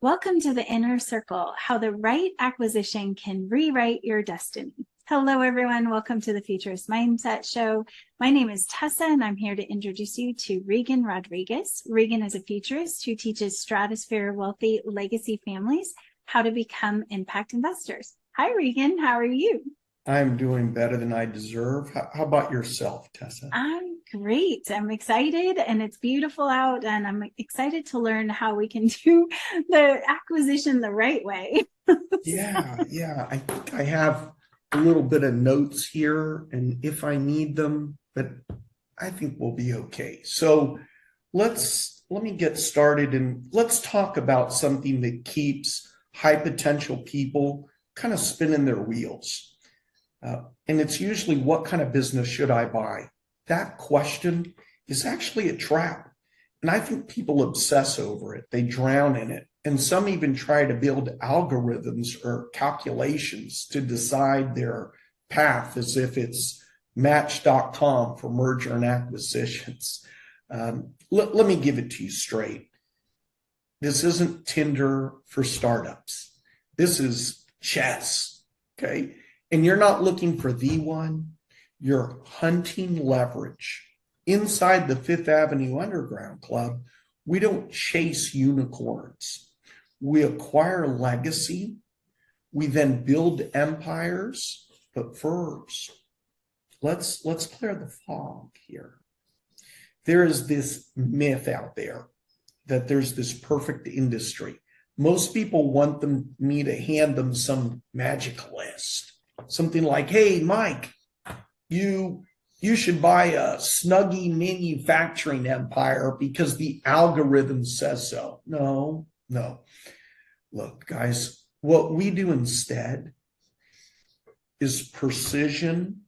Welcome to the Inner Circle, how the right acquisition can rewrite your destiny. Hello, everyone. Welcome to the Futurist Mindset Show. My name is Tessa, and I'm here to introduce you to Reagan Rodriguez. Reagan is a futurist who teaches stratosphere wealthy legacy families how to become impact investors. Hi, Reagan. How are you? I'm doing better than I deserve. How about yourself, Tessa? I'm great. I'm excited and it's beautiful out, and I'm excited to learn how we can do the acquisition the right way. Yeah. I think I have a little bit of notes here, and if I need them, but I think we'll be okay. So let me get started and let's talk about something that keeps high potential people kind of spinning their wheels. And it's usually, what kind of business should I buy? That question is actually a trap. And I think people obsess over it. They drown in it. And some even try to build algorithms or calculations to decide their path as if it's match.com for merger and acquisitions. Let me give it to you straight. This isn't Tinder for startups. This is chess, okay? And you're not looking for the one, you're hunting leverage. Inside the Fifth Avenue Underground Club, we don't chase unicorns. We acquire legacy. We then build empires. But first, let's clear the fog here. There is this myth out there that there's this perfect industry. Most people want me to hand them some magic list. Something like, hey, Mike, you should buy a Snuggie manufacturing empire because the algorithm says so. No. Look, guys, what we do instead is precision,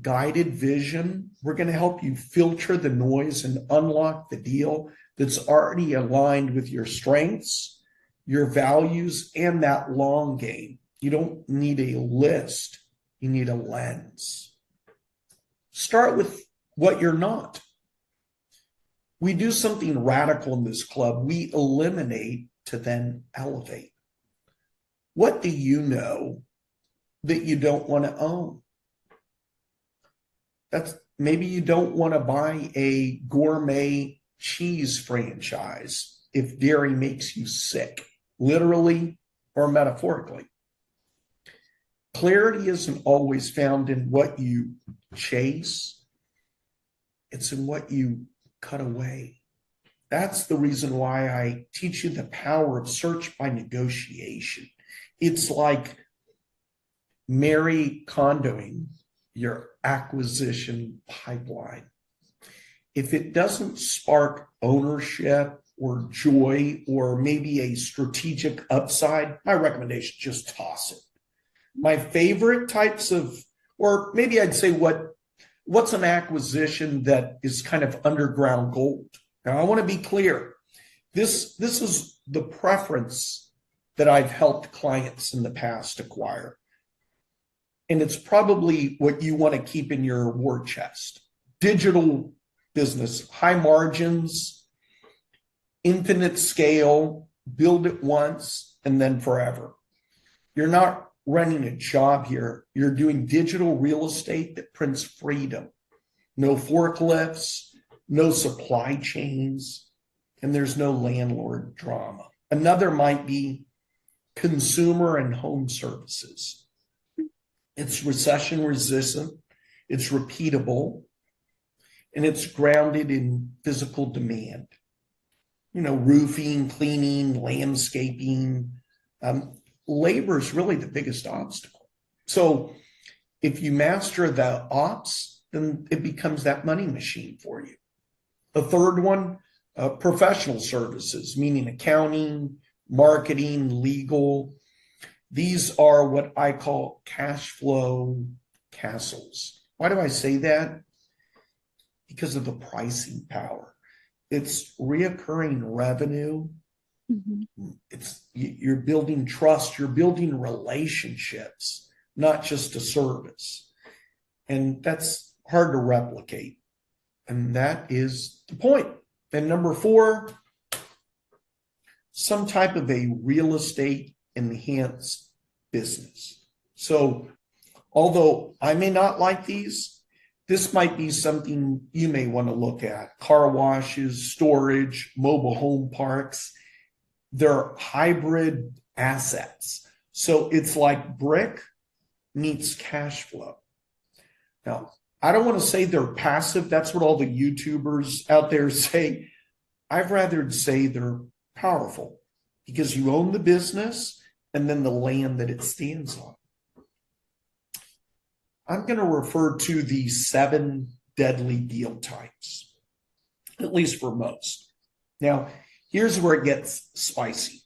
guided vision. We're going to help you filter the noise and unlock the deal that's already aligned with your strengths, your values, and that long game. You don't need a list. You need a lens. Start with what you're not. We do something radical in this club. We eliminate to then elevate. What do you know that you don't want to own? Maybe you don't want to buy a gourmet cheese franchise if dairy makes you sick, literally or metaphorically. Clarity isn't always found in what you chase. It's in what you cut away. That's the reason why I teach you the power of search by negotiation. It's like Mary Kondoing your acquisition pipeline. If it doesn't spark ownership or joy or maybe a strategic upside, my recommendation, just toss it. My favorite types of, or maybe I'd say what's an acquisition that is kind of underground gold? Now, I want to be clear. This is the preference that I've helped clients in the past acquire. And it's probably what you want to keep in your war chest. Digital business, high margins, infinite scale, build it once and then forever. You're not running a job here. You're doing digital real estate that prints freedom. No forklifts, no supply chains, and there's no landlord drama. Another might be consumer and home services. It's recession resistant, it's repeatable, and it's grounded in physical demand. Roofing, cleaning, landscaping. Labor is really the biggest obstacle. So if you master the ops, then it becomes that money machine for you. The third one, professional services, meaning accounting, marketing, legal. These are what I call cash flow castles. Why do I say that? Because of the pricing power. It's reoccurring revenue. Mm-hmm. You're building trust, you're building relationships, not just a service. And that's hard to replicate. And that is the point. And number 4, some type of a real estate enhanced business. So although I may not like these, this might be something you may want to look at. Car washes, storage, mobile home parks. They're hybrid assets. So it's like brick meets cash flow. Now, I don't want to say they're passive. That's what all the YouTubers out there say. I'd rather say they're powerful because you own the business and then the land that it stands on. I'm going to refer to the 7 deadly deal types, at least for most. Now, here's where it gets spicy.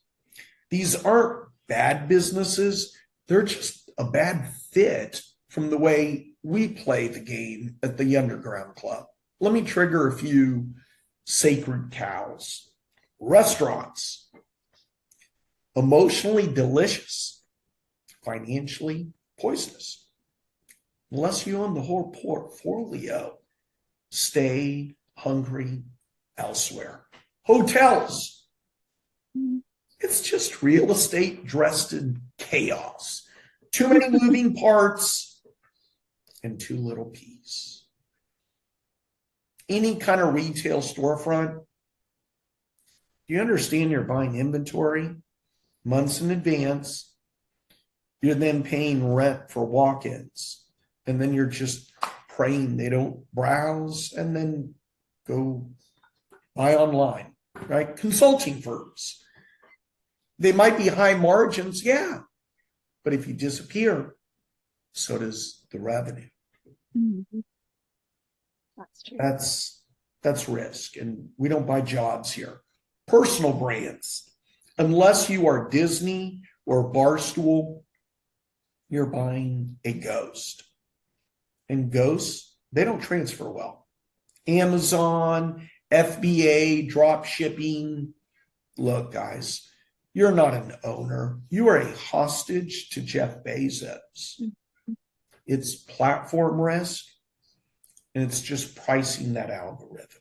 These aren't bad businesses. They're just a bad fit from the way we play the game at the Underground Club. Let me trigger a few sacred cows. Restaurants, emotionally delicious, financially poisonous. Unless you own the whole portfolio, stay hungry elsewhere. Hotels, it's just real estate dressed in chaos. Too many moving parts and too little peace. Any kind of retail storefront, you understand you're buying inventory months in advance. You're then paying rent for walk-ins. And then you're just praying they don't browse and then go buy online, right? Consulting firms. They might be high margins, yeah. But if you disappear, so does the revenue. Mm-hmm. That's true. That's risk. And we don't buy jobs here. Personal brands. Unless you are Disney or Barstool, you're buying a ghost. And ghosts, they don't transfer well. Amazon, FBA, drop shipping. Look, guys, you're not an owner. You are a hostage to Jeff Bezos. It's platform risk, and it's just pricing that algorithm.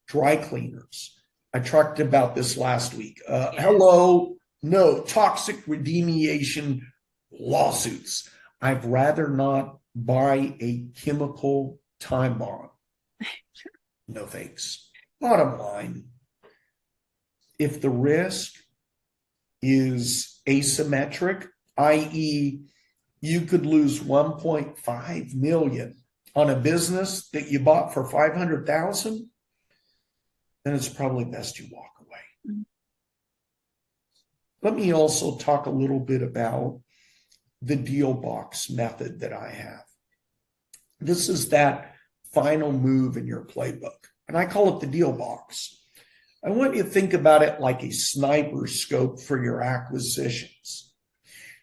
Dry cleaners. I talked about this last week. Hello, no, toxic remediation lawsuits. I'd rather not buy a chemical time bomb. No thanks. Bottom line, if the risk is asymmetric, i.e., you could lose 1.5 million on a business that you bought for 500,000, then it's probably best you walk away. Mm-hmm. Let me also talk a little bit about the deal box method that I have. This is that final move in your playbook, and I call it the deal box. I want you to think about it like a sniper scope for your acquisitions.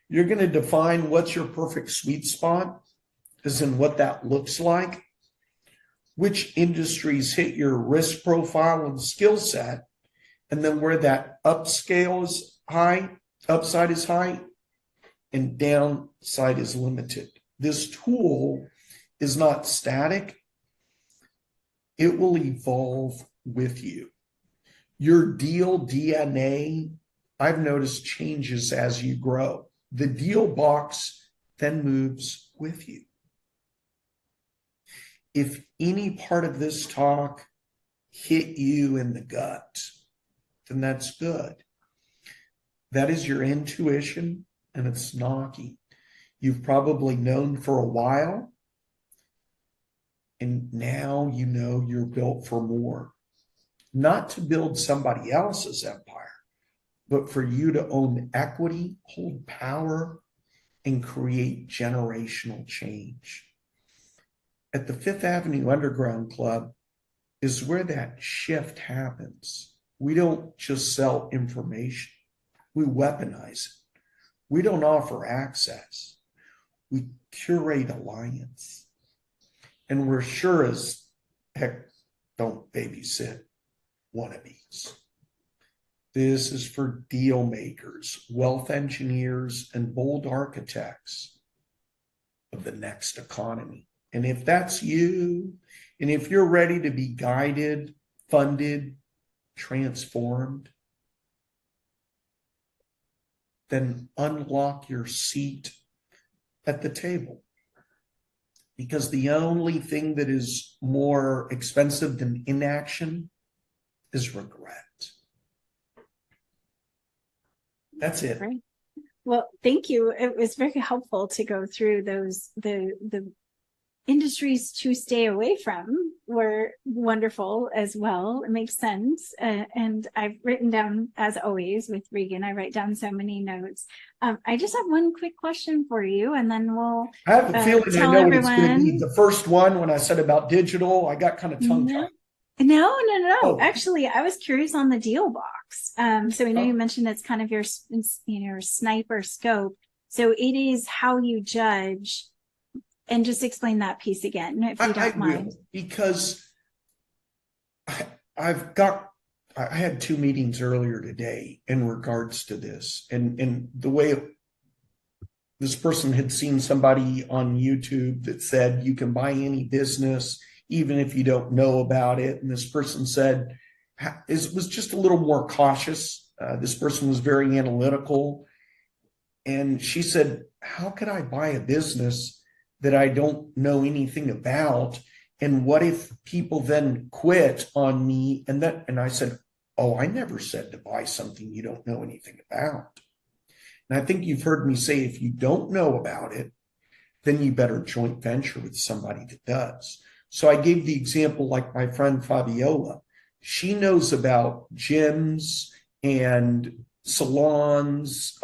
You're going to define what's your perfect sweet spot, as in what that looks like, which industries hit your risk profile and skill set, and then where that upscale is high, upside is high, and downside is limited. This tool is not static. It will evolve with you. Your deal DNA, I've noticed, changes as you grow. The deal box then moves with you. If any part of this talk hit you in the gut, then that's good. That is your intuition, and it's knocking. You've probably known for a while, and now you know you're built for more. Not to build somebody else's empire, but for you to own equity, hold power, and create generational change. At the Fifth Avenue Underground Club is where that shift happens. We don't just sell information. We weaponize it. We don't offer access. We curate alliance. And we're sure as heck don't babysit wannabes. This is for deal makers, wealth engineers, and bold architects of the next economy. And if that's you, and if you're ready to be guided, funded, transformed, then unlock your seat at the table. Because the only thing that is more expensive than inaction is regret. That's it. Right. Well, thank you. It was very helpful to go through those. The industries to stay away from were wonderful as well. It makes sense. And I've written down, as always with Reagan, I write down so many notes. I just have one quick question for you, and then we'll I have a feeling I tell know everyone. what it's going to be. The first one, when I said about digital, I got kind of tongue-tied. No. Oh. Actually, I was curious on the deal box. So we know you mentioned it's kind of your, snipe or scope. So it is how you judge. And just explain that piece again, if you don't mind. Will, because I had 2 meetings earlier today in regards to this, and the way this person had seen somebody on YouTube that said you can buy any business even if you don't know about it, and this person said it was just a little more cautious. This person was very analytical, and she said, "How could I buy a business that I don't know anything about? And what if people then quit on me?" And I said, "Oh, I never said to buy something you don't know anything about." And I think you've heard me say, if you don't know about it, then you better joint venture with somebody that does. So I gave the example, like my friend Fabiola. She knows about gyms and salons,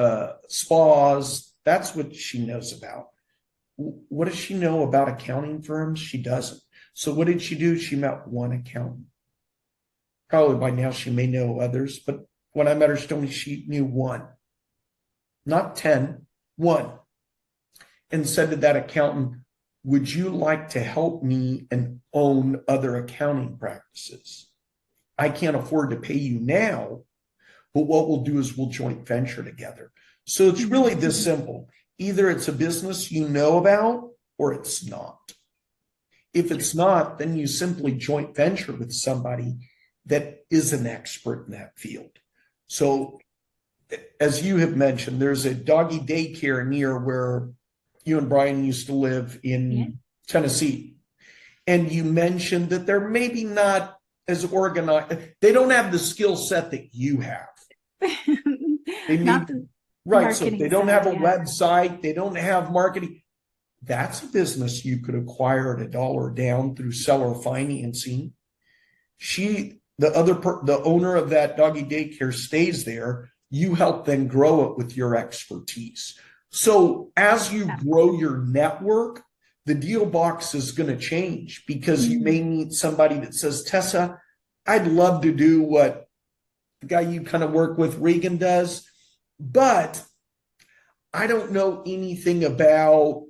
spas. That's what she knows about. What does she know about accounting firms? She doesn't. So what did she do? She met one accountant. Probably by now she may know others, but when I met her, she told me she knew one. Not 10, one. And said to that accountant, "Would you like to help me and own other accounting practices? I can't afford to pay you now, but what we'll do is we'll joint venture together." So it's really this simple. Either it's a business you know about or it's not. If it's not, then you simply joint venture with somebody that is an expert in that field. So as you have mentioned, there's a doggy daycare near where you and Brian used to live in Tennessee. And you mentioned that they're maybe not as organized. They don't have the skill set that you have. They need, right. So they don't have a website. They don't have marketing. That's a business you could acquire at $1 down through seller financing. The owner of that doggy daycare stays there. You help then grow it with your expertise. So as you grow your network, the deal box is going to change, because you may meet somebody that says, "Tessa, I'd love to do what the guy you kind of work with, Reagan, does, but I don't know anything about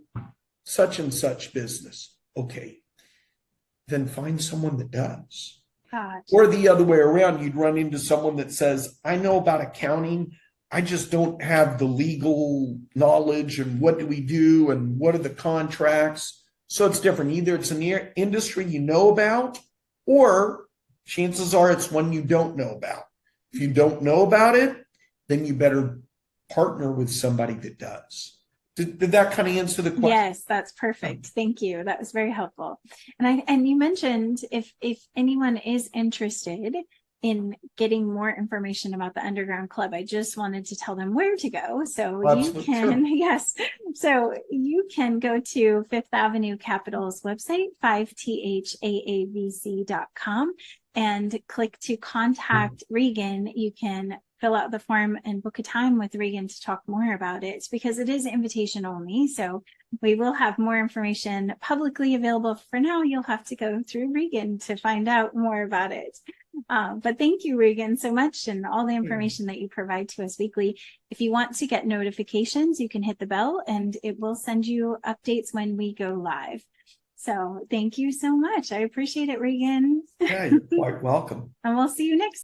such and such business." Okay, then find someone that does. Gotcha. Or the other way around, you'd run into someone that says, "I know about accounting, I just don't have the legal knowledge, and what do we do, and what are the contracts?" So it's different. Either it's an industry you know about, or chances are it's one you don't know about. If you don't know about it, then you better partner with somebody that does. Did that kind of answer the question? Yes, that's perfect. Thank you. That was very helpful. And you mentioned if anyone is interested in getting more information about the Underground Club, I just wanted to tell them where to go. So you can, yes. So you can go to Fifth Avenue Capital's website, 5thaavc.com, and click to contact Reagan. You can fill out the form and book a time with Reagan to talk more about it, because it is invitation only. So we will have more information publicly available. For now, you'll have to go through Reagan to find out more about it. But thank you, Reagan, so much, and all the information that you provide to us weekly. If you want to get notifications, you can hit the bell and it will send you updates when we go live. So thank you so much. I appreciate it, Reagan. Yeah, you're quite welcome. And we'll see you next